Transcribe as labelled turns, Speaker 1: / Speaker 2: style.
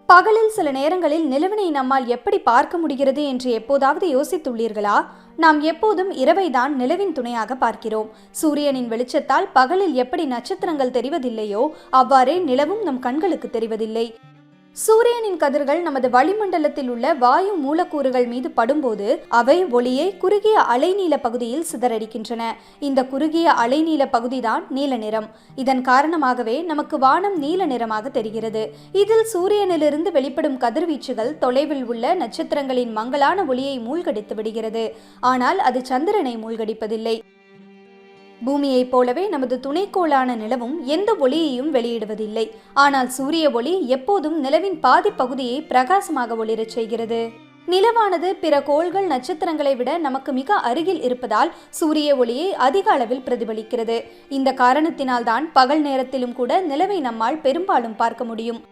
Speaker 1: பகலில் சில நேரங்களில் நிலவினை நம்மால் எப்படி பார்க்க முடிகிறது என்று எப்போதாவது யோசித்துள்ளீர்களா? நாம் எப்போதும் இரவைதான் நிலவின் துணையாக பார்க்கிறோம். சூரியனின் வெளிச்சத்தால் பகலில் எப்படி நட்சத்திரங்கள் தெரிவதில்லையோ அவ்வாறே நிலவும் நம் கண்களுக்கு தெரிவதில்லை. சூரியனின் கதிர்கள் நமது வளிமண்டலத்தில் உள்ள வாயு மூலக்கூறுகள் மீது படும்போது அவை ஒளியை குறுகிய அலைநீள பகுதியில் சிதறடிக்கின்றன. இந்த குறுகிய அலைநீள பகுதிதான் நீல நிறம். இதன் காரணமாகவே நமக்கு வானம் நீல நிறமாக தெரிகிறது. இதில் சூரியனிலிருந்து வெளிப்படும் கதிர்வீச்சுகள் தொலைவில் உள்ள நட்சத்திரங்களின் மங்கலான ஒளியை மூழ்கடித்து விடுகிறது. ஆனால் அது சந்திரனை மூழ்கடிப்பதில்லை. பூமியைப் போலவே நமது துணைக்கோளான நிலவும் எந்த ஒளியையும் வெளியிடுவதில்லை. ஆனால் சூரிய ஒளி எப்போதும் நிலவின் பாதி பகுதியை பிரகாசமாக ஒளிரச் செய்கிறது. நிலவானது பிற கோள்கள் நட்சத்திரங்களை விட நமக்கு மிக அருகில் இருப்பதால் சூரிய ஒளியை அதிக அளவில் பிரதிபலிக்கிறது. இந்த காரணத்தினால்தான் பகல் நேரத்திலும் கூட நிலவை நம்மால் பெரும்பாலும் பார்க்க முடியும்.